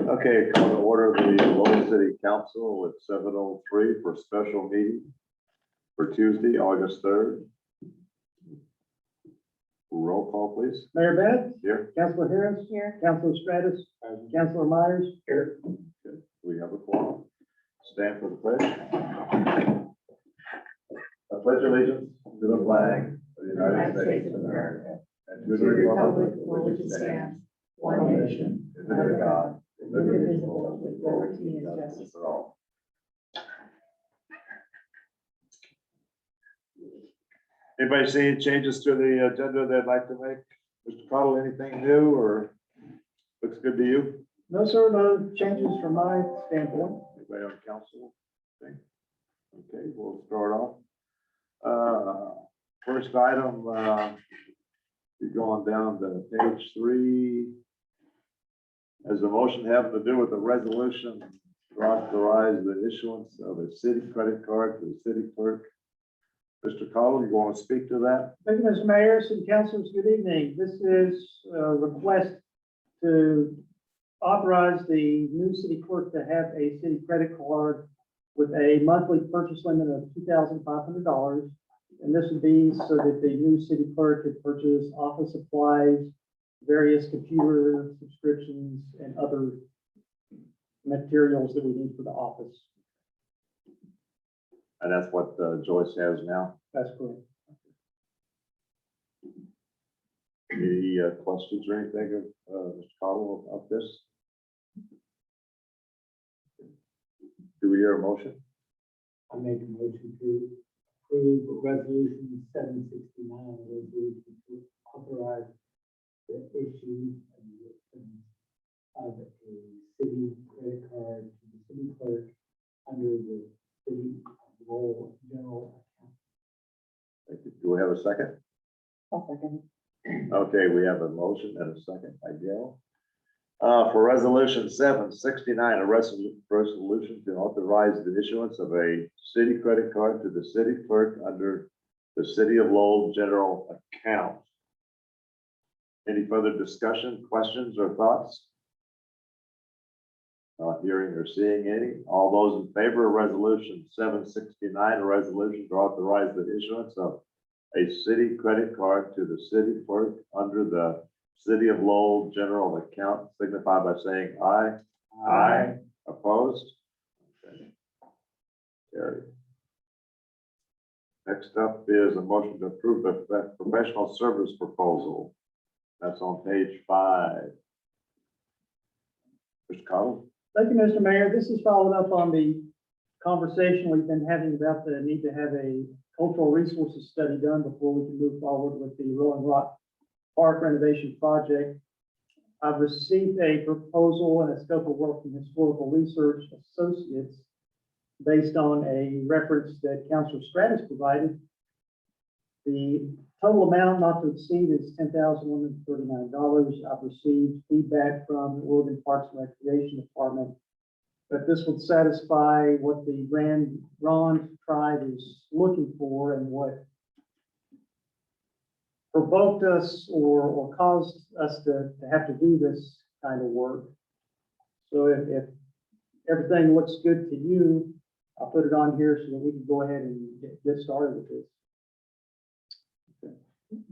Okay, call to order the Lowell City Council at 7:03 for a special meeting for Tuesday, August 3rd. Roll call, please. Mayor Bennett, Here. Councilor Harris, Here. Councilor Stratus, Councilor Myers. Here. We have a quorum. Stand for the pledge. I pledge allegiance to the flag of the United States of America and to the republic for which it stands, one nation, under God, indivisible, with liberty and justice for all. Anybody see any changes to the agenda they'd like to make? Mr. Cottle, anything new or looks good to you? No, sir, no changes from my standpoint. Anybody on council? Thing? Okay, we'll start off. First item, you're going down to page 3. As a motion having to do with the resolution to authorize the issuance of a city credit card to the city clerk. Mr. Cottle, you want to speak to that? Thank you, Mr. Mayor, city councilors, good evening. This is a request to authorize the new city clerk to have a city credit card with a monthly purchase limit of $2,500. And this would be so that the new city clerk could purchase office supplies, various computer subscriptions, and other materials that we need for the office. And that's what Joyce has now. That's correct. Any questions or anything of Mr. Cottle about this? Do we hear a motion? I make a motion to approve resolution 769, resolution to authorize the issue of a city credit card to the city clerk under the city of Lowell general account. Thank you. Do we have a second? I'll second. Okay, we have a motion and a second by Gail. For resolution 769, a resolution to authorize the issuance of a city credit card to the city clerk under the city of Lowell general account. Any further discussion, questions, or thoughts? Not hearing or seeing any. All those in favor of resolution 769, a resolution to authorize the issuance of a city credit card to the city clerk under the city of Lowell general account, signify by saying aye. Aye. Opposed? Okay. Carried. Next up is a motion to approve the professional service proposal. That's on page 5. Mr. Cottle? Thank you, Mr. Mayor. This is following up on the conversation we've been having about the need to have a cultural resources study done before we can move forward with the Rolling Rock Park renovation project. I've received a proposal and a scope of work from Historical Research Associates based on a reference that Councilor Stratus provided. The total amount not to exceed is $10,139. I've received feedback from the Oregon Parks and Recreation Department that this would satisfy what the Grand Ronde tribe is looking for and what provoked us or caused us to have to do this kind of work. So if everything looks good to you, I'll put it on here so that we can go ahead and get started with this.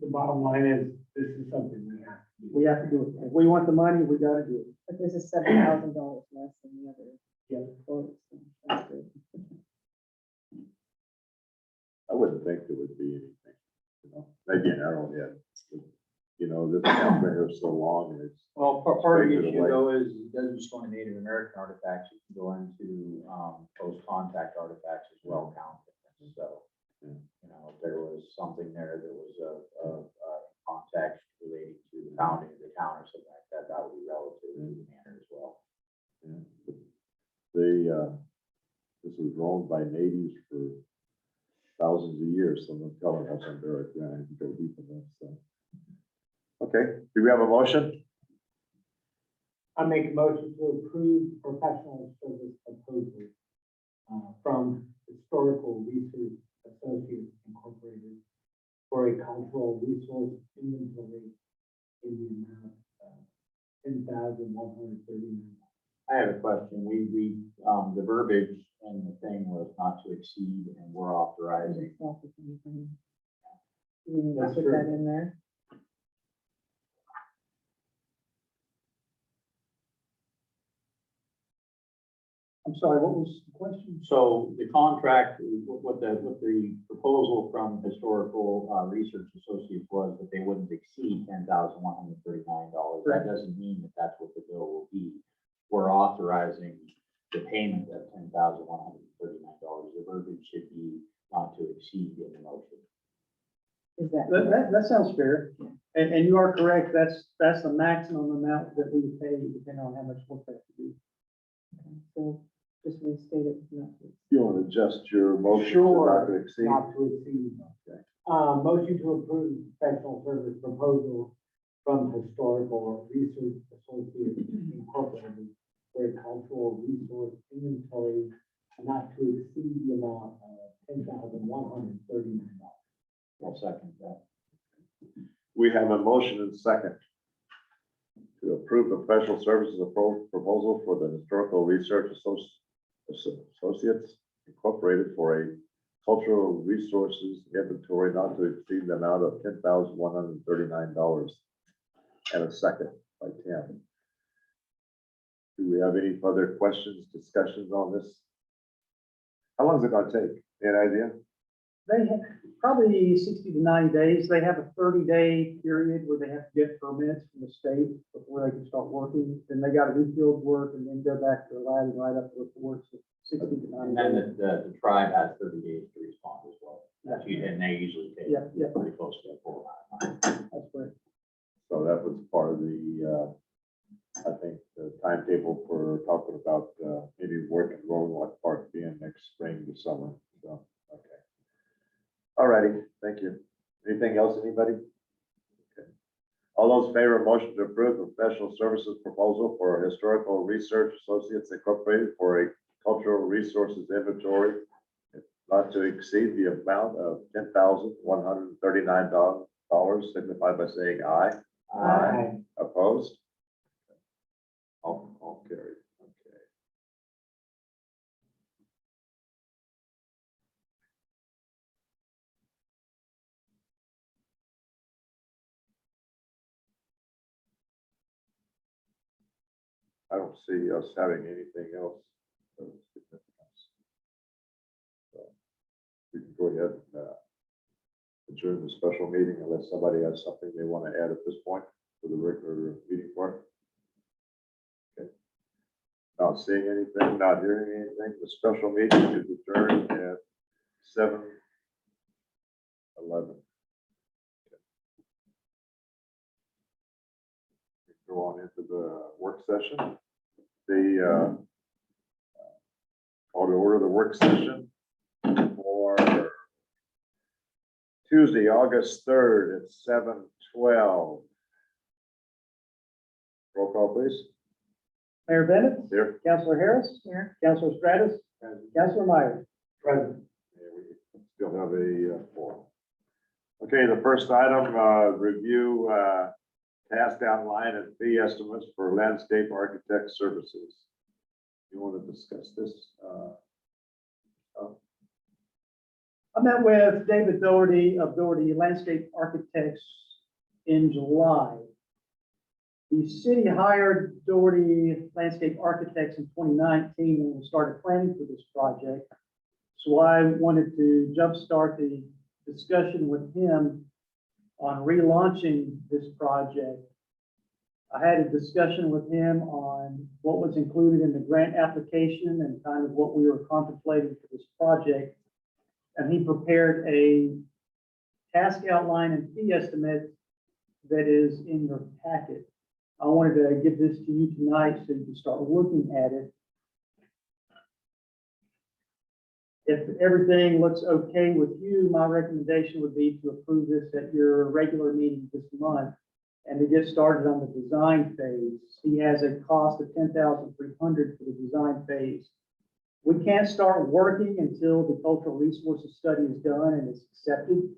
The bottom line is, this is something we have to do. We have to do it. If we want the money, we got to do it. But this is $7,000 less than the other quotes. So that's good. I wouldn't think there would be anything, you know, maybe an arrowhead. You know, this has been here so long and it's. Well, part of the Straight to the issue way. though is it doesn't just go into Native American artifacts, it can go into post-contact artifacts as well, count. So, Yeah. you know, if there was something there that was a context relating to the founding of the town or something like that, that would be relative to the manor as well. Yeah. This was rolled by natives for thousands of years, so I'm telling us I'm very grand to go deep in this, so. Okay, do we have a motion? I make a motion to approve professional service proposal from Historical Research Associates Incorporated for a cultural resource inventory in the amount of $10,139. I have a question. The verbiage and the thing was not to exceed, and we're authorizing. It's not the same thing. Do we need to That's put true. that in there? I'm sorry, what was the question? So the contract, what the proposal from Historical Research Associates was that they wouldn't exceed $10,139. That doesn't mean that that's what the bill will be. We're authorizing the payment of $10,139. The verbiage should be not to exceed in the motion. Is that? That sounds fair. And you are correct, that's the maximum amount that we would pay depending on how much work they have to do. Okay, so just restate it. Not to- You want to adjust your motion to Sure. not to exceed? Not to exceed. Motion to approve professional service proposal from Historical Research Associates Incorporated for a cultural resource inventory not to exceed the amount of $10,139. I'll second that. We have a motion and second to approve the professional services proposal for the Historical Research Associates Incorporated for a cultural resources inventory not to exceed the amount of $10,139. And a second by Tim. Do we have any further questions, discussions on this? How long is it gonna take? Any idea? They have probably 60 to 90 days. They have a 30-day period where they have to get permits from the state before they can start working. Then they got to do field work and then go back to the lab and write up the reports. So 60 to 90 And then days. the tribe has 30 days to respond as well. Yeah. And they usually take Yeah. pretty close to a full amount of time. That's correct. So that was part of the, I think, the timetable for talking about, maybe working Rolling Rock Park being next spring to summer, so, okay. All righty, thank you. Anything else, anybody? Okay. All those in favor of motion to approve the professional services proposal for Historical Research Associates Incorporated for a cultural resources inventory not to exceed the amount of $10,139, signify by saying aye. Aye. Opposed? All carried, okay. I don't see us having anything else of significance. So we can go ahead and adjourn the special meeting unless somebody has something they want to add at this point for the regular meeting part. Okay. Not seeing anything, not hearing anything. The special meeting is adjourned at 7:11. Go on into the work session. The call to order the work session for Tuesday, August 3rd at 7:12. Roll call, please. Mayor Bennett, Here. Councilor Harris, Here, Councilor Stratus, Councilor Meyer. Present. Yeah, we still have a forum. Okay, the first item, review task outline and fee estimates for landscape architect services. You want to discuss this? I met with David Doherty of Doherty Landscape Architects in July. The city hired Doherty Landscape Architects in 2019 when we started planning for this project. So I wanted to jumpstart the discussion with him on relaunching this project. I had a discussion with him on what was included in the grant application and kind of what we were contemplating for this project. And he prepared a task outline and fee estimate that is in your packet. I wanted to give this to you tonight so you can start looking at it. If everything looks okay with you, my recommendation would be to approve this at your regular meeting this month and to get started on the design phase. He has a cost of $10,300 for the design phase. We can't start working until the cultural resources study is done and it's accepted.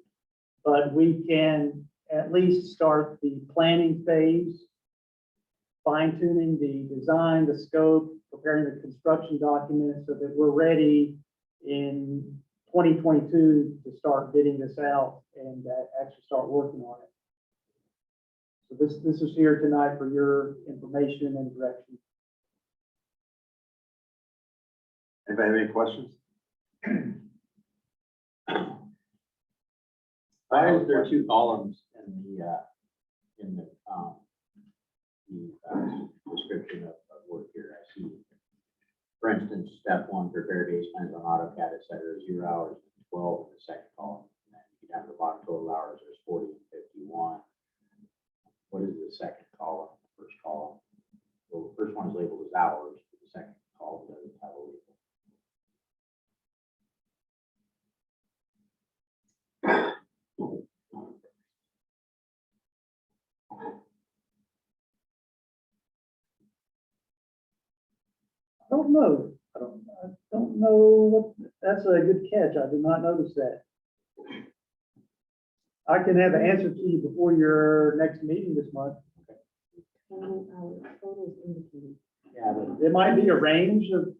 but we can at least start the planning phase, fine tuning the design, the scope, preparing the construction documents so that we're ready in 2022 to start bidding this out and actually start working on it. So this is here tonight for your information and direction. Anybody have any questions? Why is there two columns in the description of work here? I see, for instance, step one, prepare base plans on AutoCAD, et cetera, 0 hours, 12 in the second column. And then you down to the bottom, total hours, there's 40 and 51. What is the second column, the first column? Well, the first one is labeled as hours, but the second column doesn't have a label. I don't know. I don't know what, that's a good catch. I did not notice that. I can have an answer to you before your next meeting this month. Total hours, totals indicated. Yeah, but It might be a range of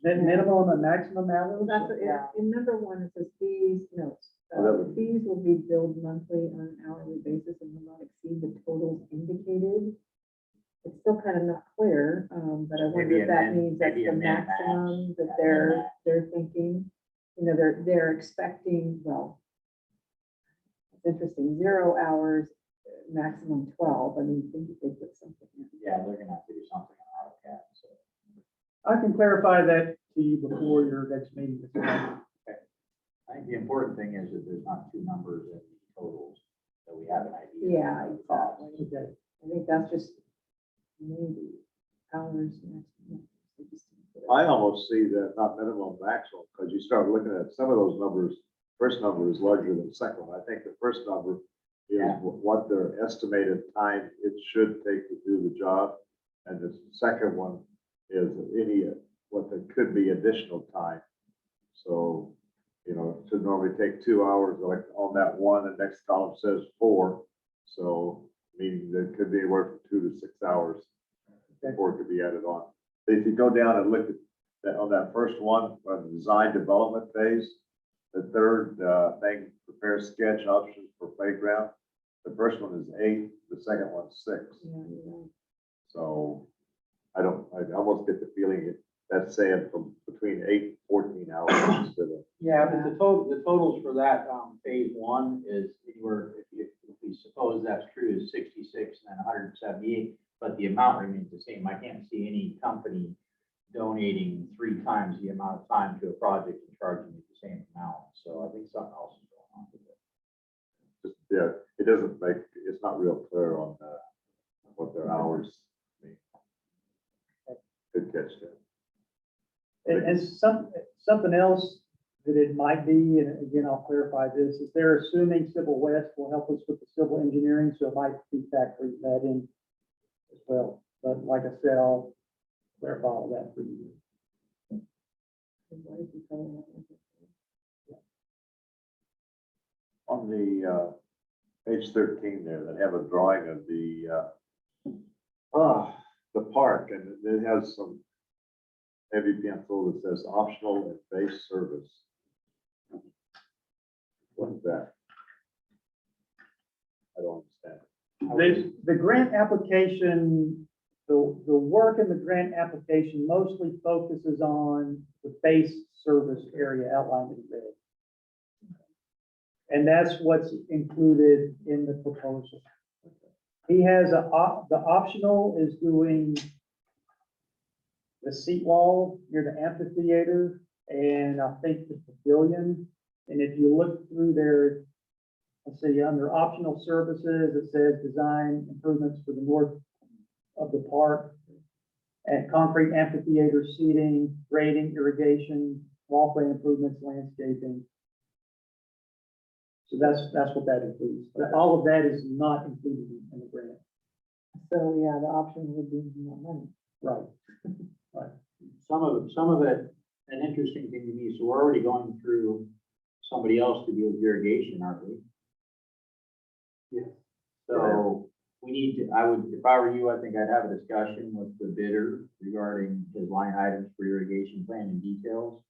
minimum and maximum hours. That's, in number one, it says fees, notes. Oh, that would- Fees will be billed monthly on an hourly basis and will not exceed the totals indicated. It's still kind of not clear, but I wonder Maybe if that amend- means that's maybe the amend max. maximum that Yeah, they're thinking. You know, they're expecting, well, it's interesting, 0 hours, maximum 12. I mean, think if they put something in. yeah, they're gonna have to do something on AutoCAD, so. I can clarify that to you before your next meeting this month. I think the important thing is that there's not two numbers in the totals, that we have an idea. Yeah, of the cost. exactly. Okay. I think that's just maybe hours maximum. They just didn't put it. I almost see that not minimum, maximum, because you start looking at some of those numbers, first number is larger than the second one. I think the first number is Yeah. what their estimated time it should take to do the job. And the second one is what there could be additional time. So, you know, to normally take 2 hours, like on that one, the next column says 4. So meaning there could be anywhere from 2 to 6 hours before it could be added on. If you go down and look at that, on that first one, on the design development phase, the third thing, prepare sketch options for playground. The first one is 8, the second one's 6. Yeah, you're right. So I almost get the feeling that's saying from between 8 and 14 hours instead of. Yeah, but the totals for that, phase one is anywhere, if we suppose that's true, is 66 and then 178, but the amount remains the same. I can't see any company donating 3 times the amount of time to a project and charging you the same amount. So I think something else is going on with it. Just, yeah, it doesn't make, it's not real clear on what their hours mean. Good catch there. And something else that it might be, and again, I'll clarify this, is they're assuming Civil West will help us with the civil engineering, so it might be factoring that in as well. But like I said, I'll clarify all that for you. And what if you call it? On the page 13 there, that have a drawing of the park, and it has some heavy pencil that says optional and base service. What is that? I don't understand. The grant application, the work in the grant application mostly focuses on the base service area outlined in red. And that's what's included in the proposal. He has the optional is doing the seat wall near the amphitheater and I think the pavilion. And if you look through there, let's see, under optional services, it says design improvements for the north of the park and concrete amphitheater seating, grading, irrigation, walkway improvements, landscaping. So that's what that includes. But all of that is not included in the grant. So, yeah, the option would be more money. Right. Some of it, an interesting thing to me, so we're already going through somebody else to deal with irrigation, aren't we? Yes. So we need to, I would, if I were you, I think I'd have a discussion with the bidder regarding his line items for irrigation plan and details.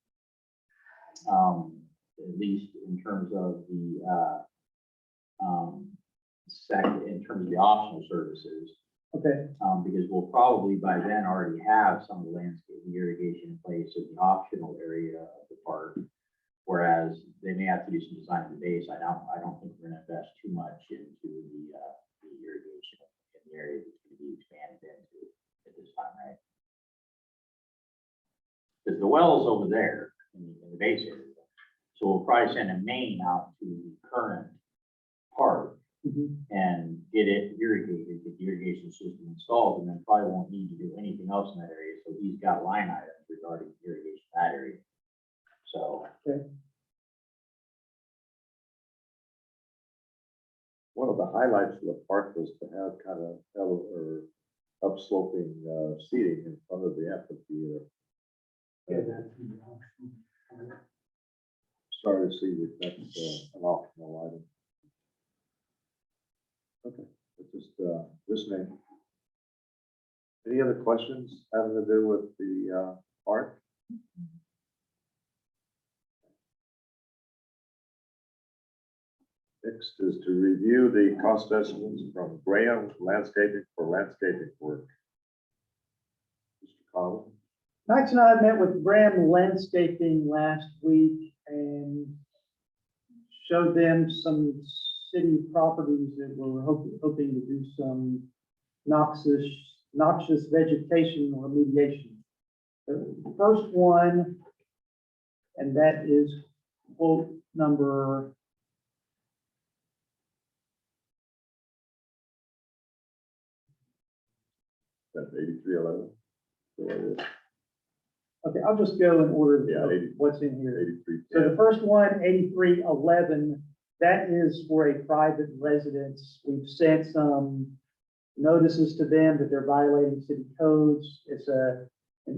At least in terms of the, second, in terms of the optional services. Okay, Because we'll probably by then already have some of the landscaping irrigation in place in the optional area of the park. Whereas they may have to do some design in the base. I don't think we're gonna invest too much into the irrigation in the area that's gonna be expanded into at this time, right? Because the well's over there in the base area. So we'll probably send a main out to the current park mhm, and get it irrigated, get the irrigation system installed, and then probably won't need to do anything else in that area. So he's got line items regarding irrigation in that area. So, One of the highlights of the park was to have kind of upsloping seating in front of the amphitheater. Yeah, that's in the option. Sorry to see that that's an optional item. Okay, it's just me. Any other questions having to do with the park? Next is to review the cost estimates from Graham Landscaping for landscaping work. Mr. Collins? Max and I met with Graham Landscaping last week and showed them some city properties that we're hoping to do some noxious vegetation remediation. The first one, and that is quote number That's 8311. okay, I'll just go in order Yeah, of 80. what's in here. 83. So the first one, 8311, that is for a private residence. We've sent some notices to them that they're violating city codes. It's an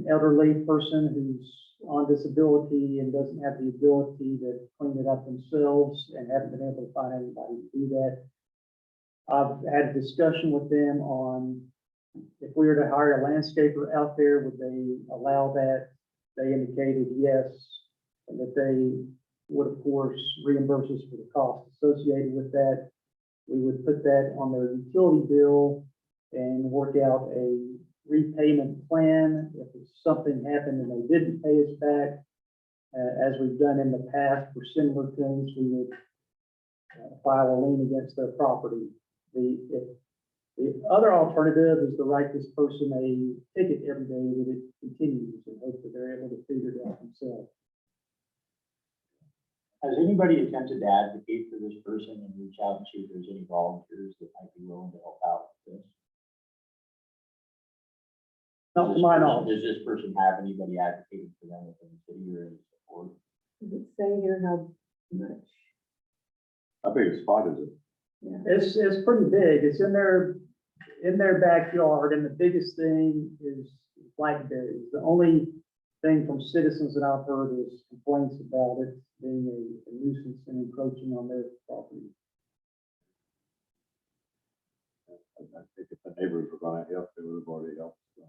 elderly person who's on disability and doesn't have the ability to clean it up themselves and haven't been able to find anybody to do that. I've had a discussion with them on if we were to hire a landscaper out there, would they allow that? They indicated yes, and that they would, of course, reimburse us for the cost associated with that. We would put that on their utility bill and work out a repayment plan. If something happened and they didn't pay us back, as we've done in the past for similar things, we would file a lien against their property. The other alternative is to write this person a ticket every day that it continues and hope that they're able to figure it out themselves. has anybody attempted to advocate for this person and reach out and see if there's any volunteers that might be willing to help out with this? Not to my knowledge. Does this person have anybody advocating for them within the city or any support? Does it say here how much? How big a spot is it? Yeah. It's pretty big. It's in their backyard, and the biggest thing is blackberries. The only thing from citizens that I've heard is complaints about it being a nuisance and encroaching on their property. I think if the neighbors were gonna help, they would have already helped. So.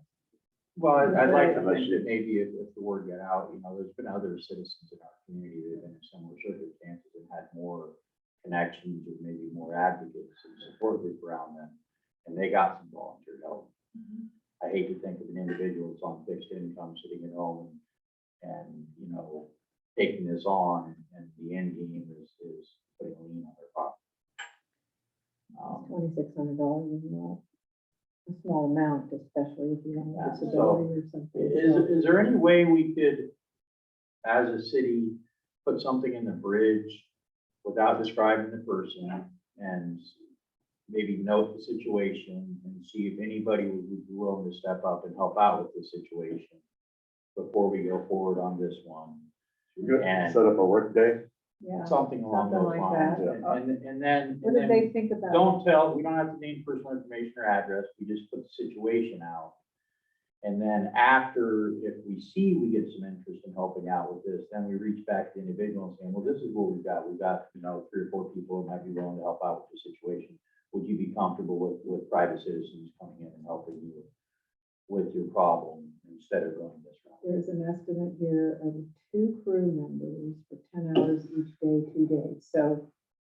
Well, I'd like to Unless think you- that maybe if the word got out, there's been other citizens in our community that have been in similar circumstances and had more connections or maybe more advocates and support group around them, and they got some volunteer help. I hate to think of an individual that's on fixed income sitting at home and taking this on, and the end game is putting a lien on their property. $2,600 is not a small amount, especially if you have Yeah, a disability or something. Is there any way we could, as a city, put something in the bridge without describing the person and maybe note the situation and see if anybody would be willing to step up and help out with the situation before we go forward on this one? Good. And- Set up a work day. Yeah. Something along Something those like lines. that. And then. What did they think about? We don't have to name personal information or address, we just put the situation out. And then after, if we see we get some interest in helping out with this, then we reach back to the individual and saying, well, this is what we've got. We've got, 3 or 4 people who might be willing to help out with the situation. Would you be comfortable with private citizens coming in and helping you with your problem instead of going this route? There's an estimate here of 2 crew members for 10 hours each day, 2 days. So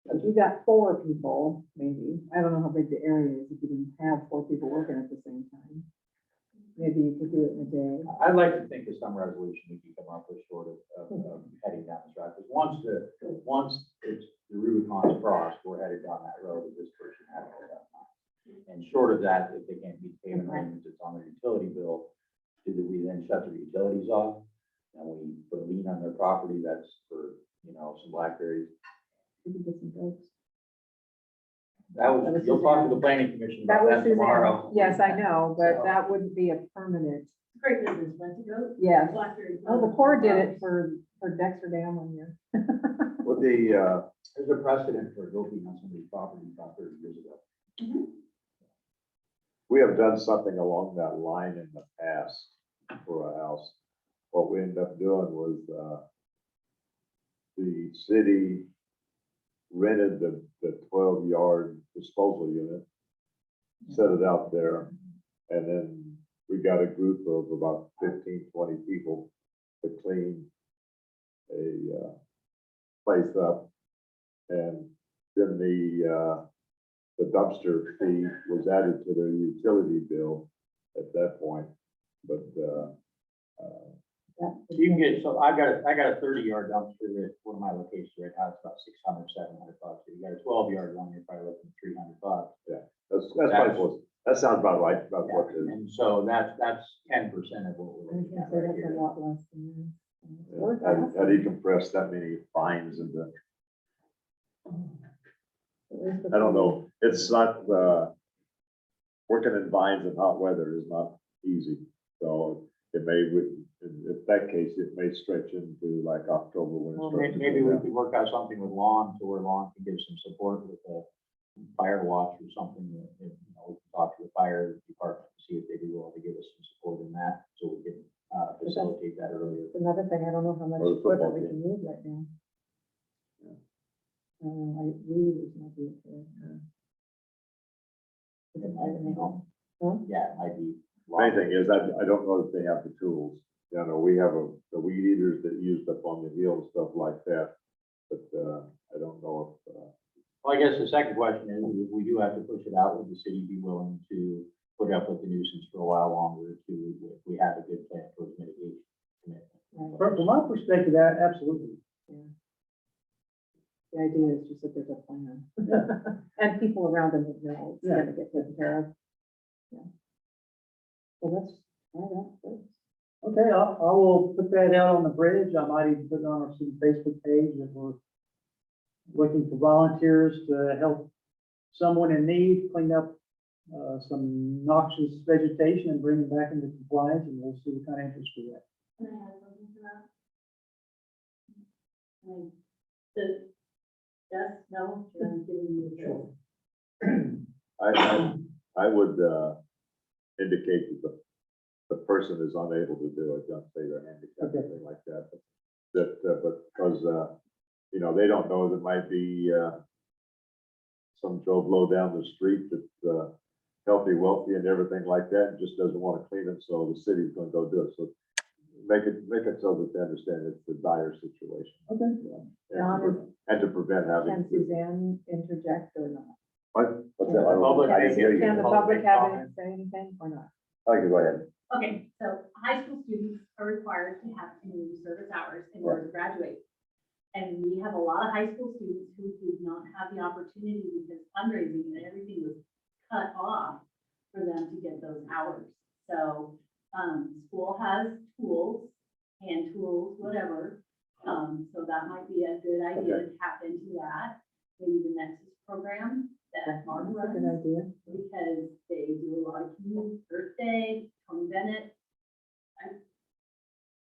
if you got 4 people, maybe, I don't know how big the area is, if you didn't have 4 people working at the same time. Maybe you could do it in a day. I'd like to think of some resolution we can come up with short of heading down this route. Because once it's the Rubicon's crossed, we're headed down that road that this person had all that time. And short of that, if they can't meet payment arrangements, it's on their utility bill. Do we then shut their utilities off? And we put a lien on their property that's for, some blackberries. You could get some folks. You'll talk to the planning commission That about was that Suzanne. tomorrow. Yes, I know, but So- that wouldn't be a permanent. Great business, went to go. Yes. Blackberry. Oh, the Corps did it for Dexter Dam 1 year. With the, There's a precedent for building on somebody's property about 30 years ago. we have done something along that line in the past for a house. What we ended up doing was, the city rented the 12-yard disposal unit, set it out there, and then we got a group of about 15, 20 people to clean a place up. And then the dumpster fee was added to their utility bill at that point. But, You can get, so I got a 30-yard dumpster at one of my locations right now, it's about $600, $700. If you got a 12-yard one, you're probably looking at $300. that's probably close. That sounds about right, about what it is. And so that's 10% of what we're I was looking gonna at say right that's a here. lot less than that. It's Yeah. worth How do you asking. compress that many fines into, At least with I don't the- know, it's not, working in vines in hot weather is not easy. So it may, in that case, it may stretch into like October when Well, it starts. to maybe go we down. could work out something with Lon, to where Lon can give some support with a fire watch or something, that, we can talk to the fire department to see if they'd be willing to give us some support in that, so we can, facilitate that earlier. It's another thing, I don't know how much Or the equipment we football can use right now. Yeah. Like readers might be okay. It might, Huh? Yeah, it might be. Main thing is, I don't know if they have the tools. We have the weed eaters that used up on the hill and stuff like that. But, I don't know if, Well, I guess the second question is, if we do have to push it out, would the city be willing to put up with the nuisance for a while longer if we have a good plan towards mitigation commitment? From my perspective, that absolutely. The idea is just that there's a plan. And people around them that know it's gonna get taken care of. Yeah. So let's try that first. Okay, I will put that out on the bridge. I might even put it on our city Facebook page that we're looking for volunteers to help someone in need clean up some noxious vegetation and bring it back into compliance, and we'll see what kind of interest we get. Can I add something to that? The, yes, no, I'm giving you the. Sure. I would, indicate that the person is unable to do it, don't say they're handicapped, Okay. anything like that. But because, they don't know, there might be, some Joe Blow down the street that's, healthy, wealthy and everything like that, and just doesn't want to clean it, so the city's gonna go do it. So make it so that they understand it's a dire situation. Okay. And to prevent having. Can Suzanne interject or not? What's that? I don't know. Public- I didn't hear you. Can the public have any, say anything or not? Okay, go ahead. Okay, so high school students are required to have community service hours in order to graduate. And we have a lot of high school students who did not have the opportunity because fundraising and everything was cut off for them to get those hours. So, school has tools, hand tools, whatever. So that might be a good idea to tap into that. Maybe the Nexus program that Mark That's a runs. good idea. Because they do a lot of community, Earth Day, Tony Bennett.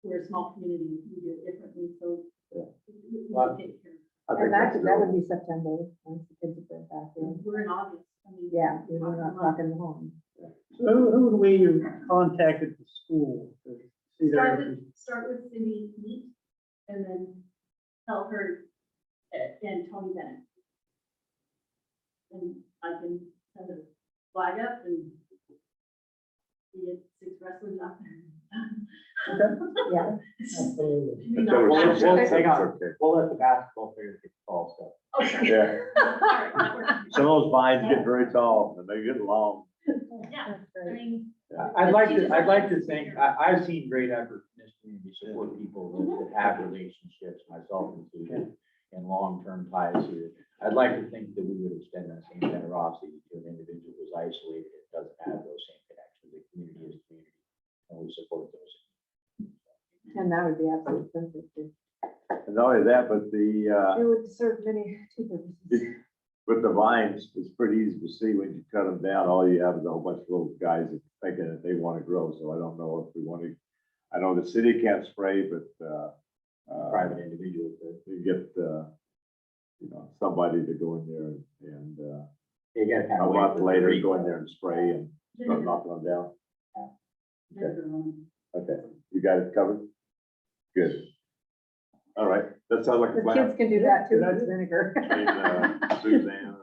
We're a small community, we do it differently, so. we Well, take care. I think And that, that's that would good. be September, once the kids have been back in. We're in August. I mean, Yeah, we're not talking home. So who would we contact at the school to see Start their? with, start with Cindy Neat, and then tell her, and Tony Bennett. And I can send a flag up and we get 6 wrestlers out there. Yeah. Absolutely. You Until know. it's- it's Hang on. okay. We'll let the basketball players get the ball stuff. Oh, sorry. Yeah, All right, that works. some of those vines get very tall and they get long. Yeah, That's I great. mean, I'd like to think, I've seen great effort in this community to support people that have relationships, myself included, and long-term ties here. I'd like to think that we would extend that same generosity to an individual who's isolated and doesn't have those same connections. The community is community, and we support those. And that would be absolutely perfect. It And not only that, but the, would serve many two purposes. with the vines, it's pretty easy to see when you cut them down, all you have is a whole bunch of little guys that thinking that they want to grow, so I don't know if we want to, I know the city can't spray, but, Private individuals that you get, somebody to go in there and, you gotta kind a of. month later, go in there and spray and start knocking them down. Okay, you got it covered? Good. All right, that sounds like a The plan. kids can do that too, with vinegar. Between, Suzanne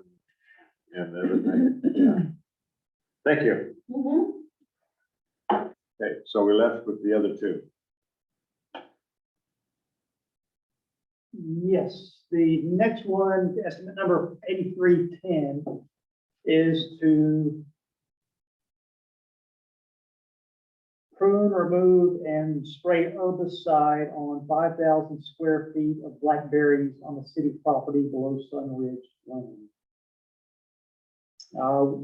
and everything, yeah. Thank you. Okay, so we left with the other two. Yes, the next one, estimate number 8310, is to prune, remove, and spray herbicide on 5,000 square feet of blackberries on the city property below Sun Ridge Lane.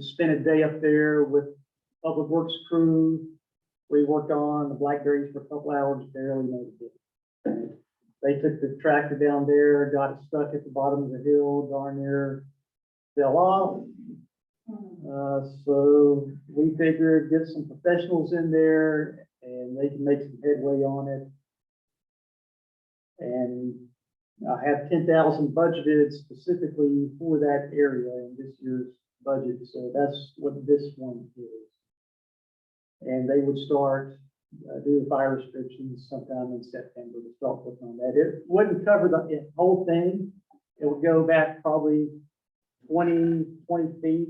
Spent a day up there with Public Works crew. We worked on the blackberries for a couple hours, barely made it. They took the tractor down there, got it stuck at the bottom of the hill, darn near fell off. So we figured get some professionals in there and they can make some headway on it. And I have 10,000 budgeted specifically for that area in this year's budget, so that's what this one is. And they would start, do the fire restrictions sometime in September to start working on that. It wouldn't cover the whole thing. It would go back probably 20 feet.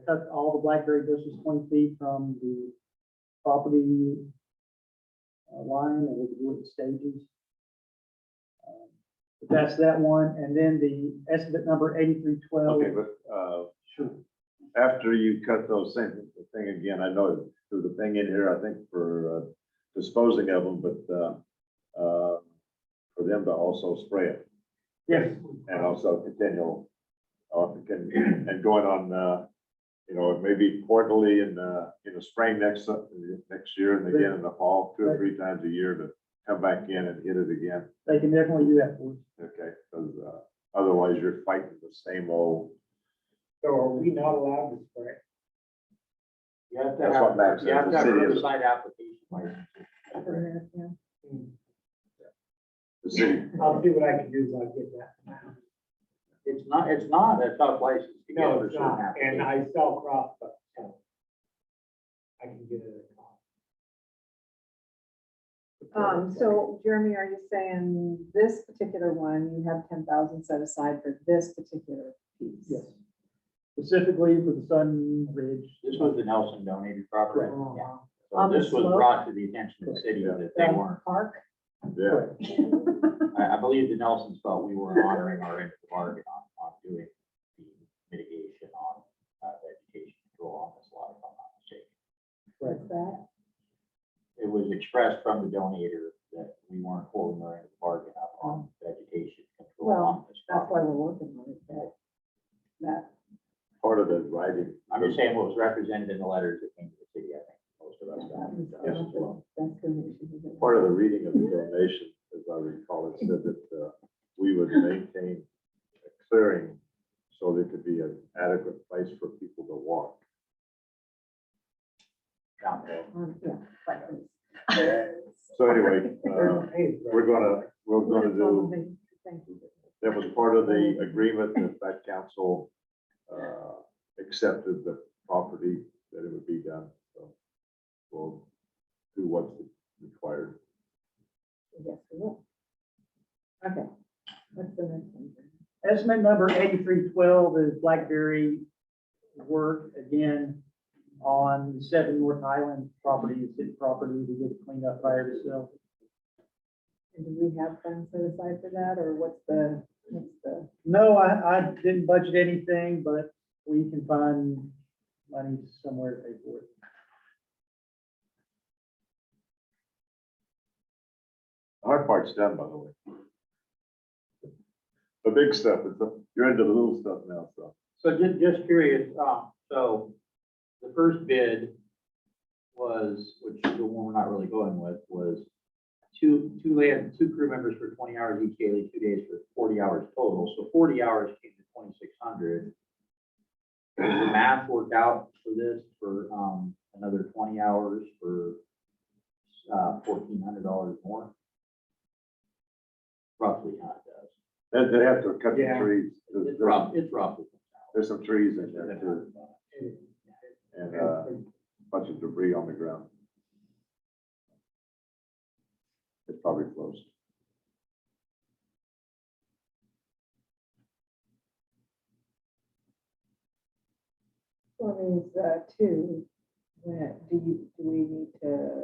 Cut all the blackberry bushes 20 feet from the property line, and we could do it in stages. But that's that one, and then the estimate number 8312. Okay, but, Sure. after you cut those things, the thing again, I know there's a thing in here, I think, for disposing of them, but, for them to also spray it Yes, and also continual, and going on, maybe quarterly in the spring next year and again in the fall, 2 or 3 times a year to come back in and hit it again. they can definitely do that for us. Okay, because, otherwise you're fighting the same old. So are we not allowed to spray? You have to That's have, what Max you have says, to have the city is- herbicide application license. Yeah. The city, I'll see what I can do, I'll get that. It's not a tough license to get No, for it's certain not, and applications. I sell crops, but I can get it at cost. So Jeremy, are you saying this particular one, you have 10,000 set aside for this particular piece? Yes. Specifically for the Sun Ridge. This was the Nelson donated property. Correct. Yeah. On So the this was slope? brought to the attention of the city that they The weren't, park? yeah, I believe the Nelsons felt we weren't honoring our end of the bargain on doing the mitigation on vegetation control on this lot, if I'm not mistaken. What's that? It was expressed from the donator that we weren't holding our end of the bargain up on vegetation control Well, on this That's why property. we're working on it, that part of the writing. I'm just saying what was represented in the letters that came to the city, I think most of us got. was, Yes, that's good. Part of the reading of the donation, as I recall, it said that we would maintain a clearing so there could be an adequate place for people to walk. Down there. Yeah. So anyway, Hey, we're gonna do, Thank you. that was part of the agreement that council accepted the property, that it would be done, so we'll do what's required. Yes, we will. Okay, what's the next one? Estimate number 8312 is Blackberry work again on the 7 North Highland property, the city property. We did clean up prior to sale. And do we have funds set aside for that, or what's the, No, I didn't budget anything, but we can find money somewhere to pay for it. The hard part's done, by the way. The big stuff, you're into the little stuff now, so. So just curious, so the first bid was, which is the one we're not really going with, was two crew members for 20 hours each daily, 2 days for 40 hours total. So 40 hours came to 2,600. Does the math work out for this for another 20 hours for $1,400 more? Roughly how it does. They have to cut the Yeah. trees. It's roughly. There's some trees in there too, and a bunch of debris on the ground. It's probably close. well, I mean, it's, two, do we need to?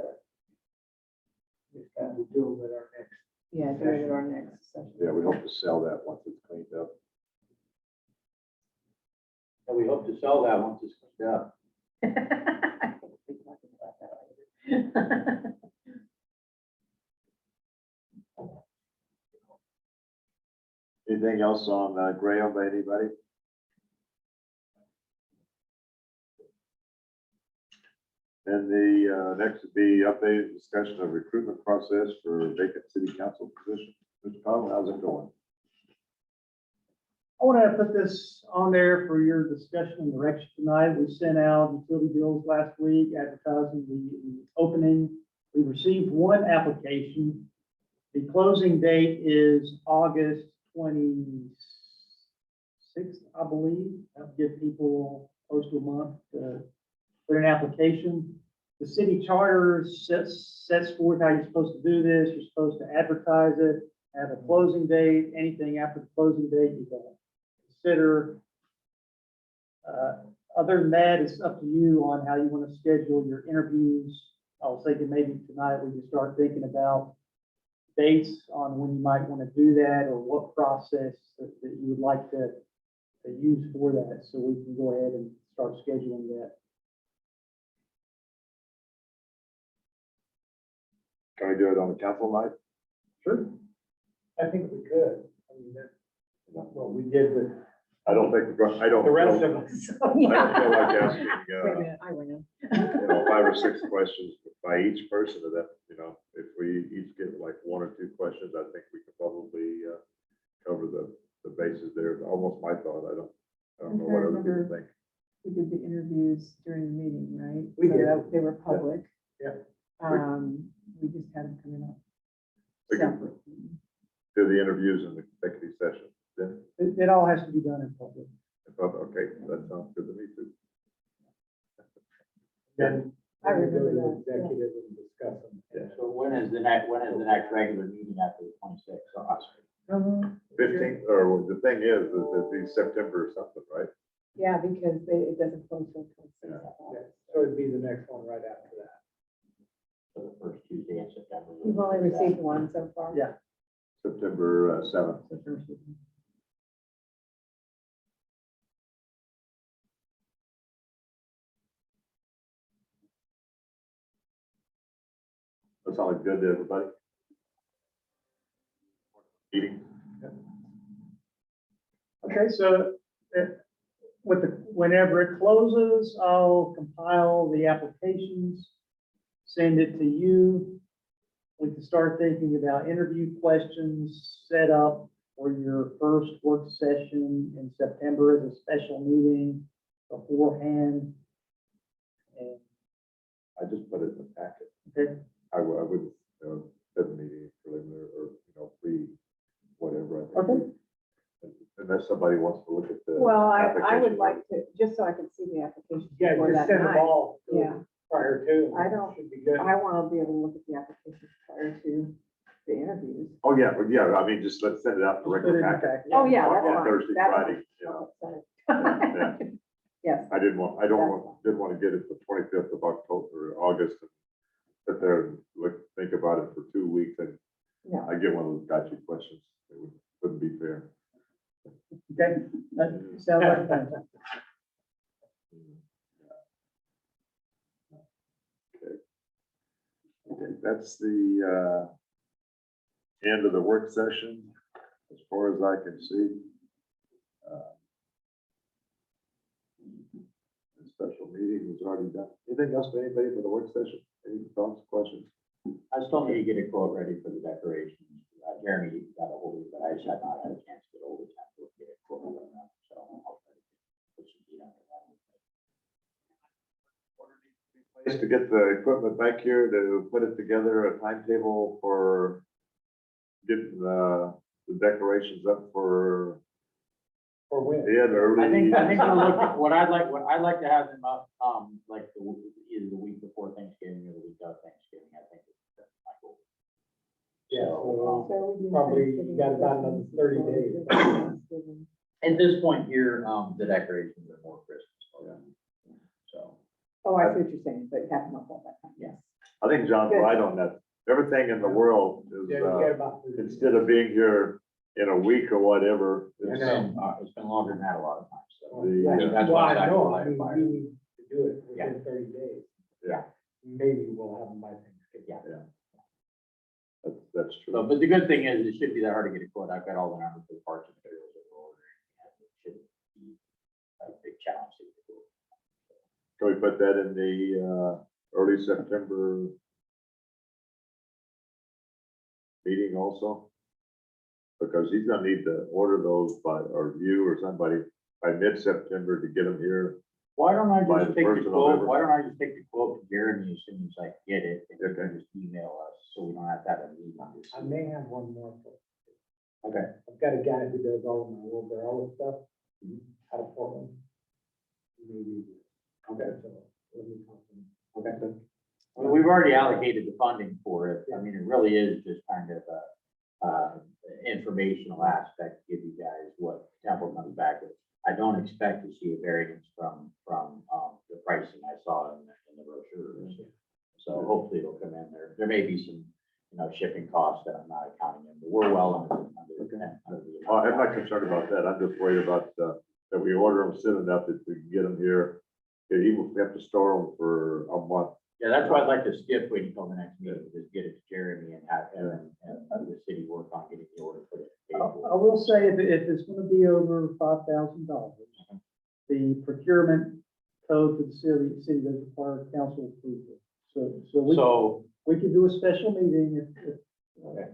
We'll do it at our next. Yeah, do it at our next session. Yeah, we hope to sell that once it's cleaned up. And we hope to sell that once it's cleaned up. I think we'll be talking about that later. Anything else on Graham by anybody? And the next would be updated discussion of recruitment process for vacant city council position. Mr. Conlon, how's it going? I want to put this on there for your discussion and direction tonight. We sent out utility bills last week advertising the opening. We received 1 application. The closing date is August 26th, I believe. That'll give people close to a month to put an application. The city charter sets forth how you're supposed to do this. You're supposed to advertise it, have a closing date. Anything after the closing date, you don't consider. Other than that, it's up to you on how you want to schedule your interviews. I was thinking maybe tonight we can start thinking about dates on when you might want to do that, or what process that you would like to use for that, so we can go ahead and start scheduling that. Can we do it on the council night? Sure. I think we could. I mean, that's what we did with I don't think, I don't. the rest feel- of us. I don't feel like asking, Wait a minute, I ran. 5 or 6 questions by each person of that, if we each get like 1 or 2 questions, I think we could probably cover the bases there. It's almost my thought. I don't know what other people think. We did the interviews during the meeting, right? We So did. They were public. Yeah. We just had them coming up We can separate. do the interviews in the executive session. Then, It all has to be done in public. I thought, okay, that sounds good to me too. Then I we'll go remember to that, yeah. executive and discuss them. Yeah. So when is the next regular meeting after the 26th? So, I'm sorry. 15th, or the thing is it'd be September or something, right? Yeah, because it doesn't close till 26. Yeah, so it'd be the next one right after that. So the first Tuesday in September. You've only received 1 so far? Yeah. September 7th. That sounded good to everybody. Meeting. Okay, so whenever it closes, I'll compile the applications, send it to you. We can start thinking about interview questions set up for your first work session in September as a special meeting beforehand. And, I just put it in the packet. okay, I wouldn't, set a meeting preliminary or, pre, whatever. I think Okay. unless somebody wants to look at the. Well, I application. would like to, just so I can see the application Yeah, before just that send them night. all Yeah. prior to. I don't- Should be good. I want to be able to look at the application prior to the interviews. Oh, yeah, but yeah, I mean, just let's send it out for Just put it regular in the packet. packet. Oh, yeah, that's On fine. Thursday, That's Friday, fine. you know. Okay, Yeah. sorry. Yes, I didn't want to get it the 25th of October, or August, and sit there and think about it for 2 weeks, and no, I get one of those gotcha questions. Wouldn't be fair. Okay, that sounds like a plan. Okay, that's the end of the work session, as far as I can see. The special meeting was already done. Anything else for anybody for the work session? Any thoughts, questions? I still need to get a quote ready for the decorations. Jeremy got a hold of it, but I just have not had a chance to get hold of it to get a quote on that, so I'll try to put some heat on that. Place to get the equipment back here to put it together, a timetable for getting the decorations up for For when? the early. I think we're looking, what I'd like to have them up, like either the week before Thanksgiving or the week of Thanksgiving, I think that's my goal. Yeah, So, so we do Probably Thanksgiving got about Christmas, another 30 days. Thanksgiving. at this point here, the decorations are more Christmas. So, Oh, I see what you're saying, but you have them up all that time, yes. I think John's Good. right on that. Everything in the world Yeah, is, we got about 30 days. instead of being here in a week or whatever. it's been longer than that a lot of times, so. The, I think that's Well, why I it's know, I actually mean, fire. we need to do it Yeah. within 30 days. Yeah. Maybe we'll have them by Thanksgiving. Yeah. That's So, true. but the good thing is, it shouldn't be that hard to get a quote. I've got all the numbers for the parts and materials that we're ordering. And it shouldn't be a big challenge to get the quote. Can we put that in the, early September meeting also? Because he's gonna need to order those by, or you or somebody by mid-September to get them here. Why don't I By just the take first the of quote, November. why don't I just take the quote to Jeremy as soon as I get it, and you Okay. can just email us, so we don't have to have a meeting on this. I may have one more. Okay, I've got a guy who does all of my overall stuff out of Portland. Maybe. Okay. So, let me talk to him. okay. Well, we've already allocated the funding for it. I mean, it really is just kind of a, informational aspect to give you guys what Temple comes back with. I don't expect to see a variance from, the pricing I saw in the brochures. So hopefully it'll come in there. There may be some, shipping costs that I'm not accounting in, but we're well under the. I'm not concerned about that. I'm just worried about, that we order them soon enough that we can get them here. Even if we have to store them for a month. Yeah, that's why I'd like to skip waiting until the next meeting, just get it to Jeremy and have him and the city work on getting the order put in. I will say, if it's gonna be over $5,000, the procurement code for the city does require council approval. So we could do a special meeting if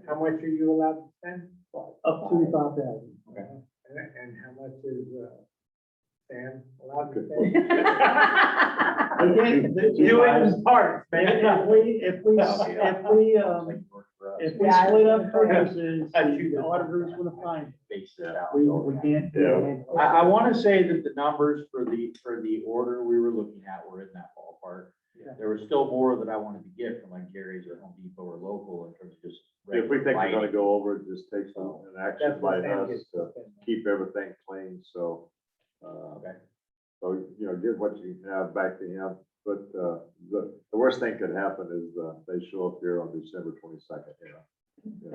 How much are you allowed to spend? up to 5,000. And how much is, Sam allowed to Good. spend? Again, Do it in parts, if we Yeah, split I- up purchases, I do the that. auditor's gonna find, Base it out. we can't. do it. I want to say that the numbers for the order we were looking at were in that ballpark. Yeah. There was still more that I wanted to get from like Jerry's or Home Depot or local in terms of just. If we think we're gonna lighting. go over, it just takes an action That's by what Sam us gets to to spend. keep everything clean, so. Okay. So, give what you have back to him, but, the worst thing could happen is, they show up here on December 22nd,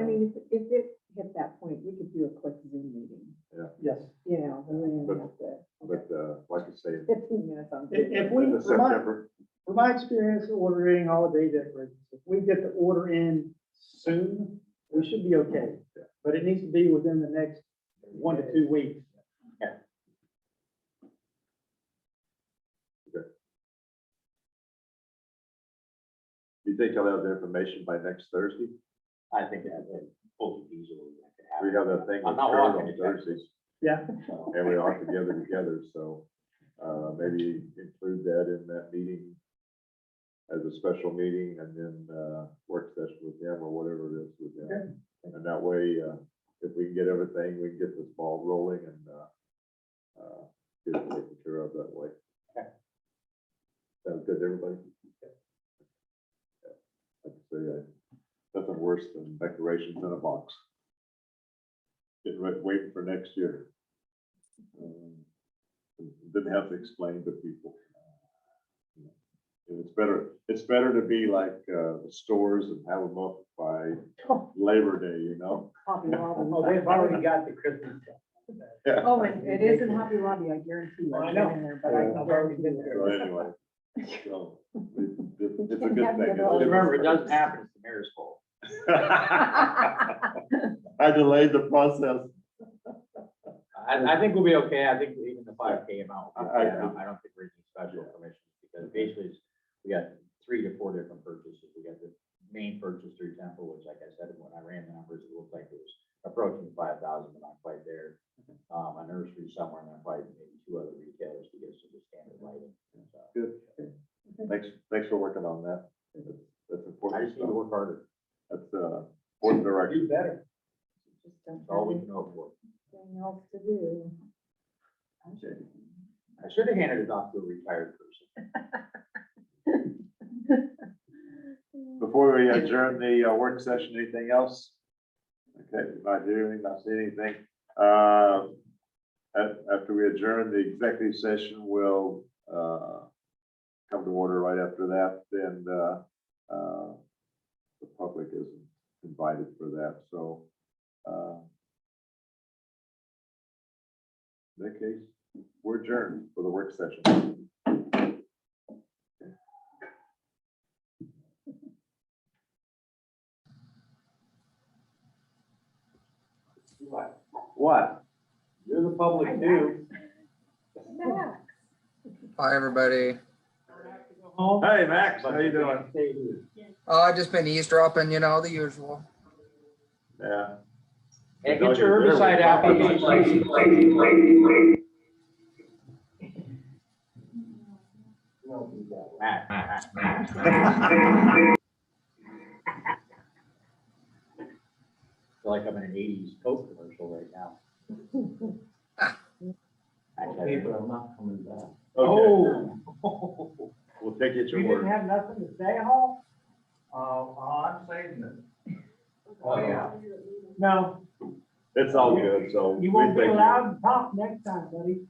I mean, if it hit that point, we could do a quick Zoom meeting, Yes. we wouldn't even have to, But, like I say, 15 minutes on. If Zoom. we, in September, from my experience ordering holiday decorations, if we get the order in soon, we should be okay. But it needs to be within the next 1 to 2 weeks. do you think I'll have the information by next Thursday? I think that fully feasible. We have that thing I'm with not Kurt walking on to Thursday, Texas. Yeah. So, and we are together, so, maybe include that in that meeting as a special meeting, and then, work session with him or whatever it is with him. And that way, if we can get everything, we can get this ball rolling and, get it taken care of that way. Okay. Sounds good, to everybody? Like I say, nothing worse than decorations in a box. Getting ready, waiting for next year. Didn't have to explain to people. And it's better to be like, the stores and have them up by Labor Day, you know? Hobby Lobby. Oh, they've already got the Christmas stuff. Yeah. Oh, it is in Hobby Lobby, I guarantee you. I I've know. been in there, but I I've already been guarantee So you. anyway, so it's a Can't good have thing. the other- Remember, it doesn't happen, it's the mayor's fault. I delayed the process. I think we'll be okay. I think even the 5K amount, will be I- okay. I don't think we're needing special permission, because basically we got 3 to 4 different purchases. We got the main purchase through Temple, which, like I said, when I ran the numbers, it looked like it was approaching 5,000, but not quite there. A nursery somewhere, and then probably maybe 2 other retailers to get some of the standard lighting. So Good. Thanks for working on that. That's I important just need to stuff. work harder. That's, important direction. Do better. Just don't That's all we have can hope for. anything else to do. I should have handed it off to a retired person. Before we adjourn the work session, anything else? Okay, not hearing, not seeing anything. After we adjourn, the executive session will come to order right after that. Then the public isn't invited for that. So in that case, we're adjourned for the work session. What? You're the public too. Max. Hi, everybody. Hey, Max, how you doing? Oh, I've just been eavesdropping, you know, the usual. Yeah. Hey, get your herbicide application. Feel like I'm in an 80s Coke commercial right now. Okay, but I'm not coming back. Okay, Oh. we'll take it You your didn't word. have nothing to say, Hall? I'm saving it. Oh, yeah. No, It's all good, so. you won't we be thank allowed to talk next time, buddy.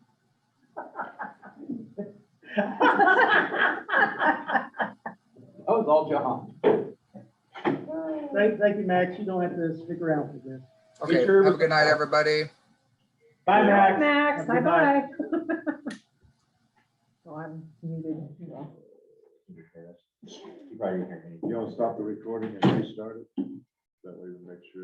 That was all John. Thank you, Max. You don't have to stick around for this. Okay, sure have a good night, everybody. Bye, Max. Max, Have a good night. bye-bye. So I'm muted. Yeah. You probably didn't hear me. You want to stop the recording and restart it? That way we make sure.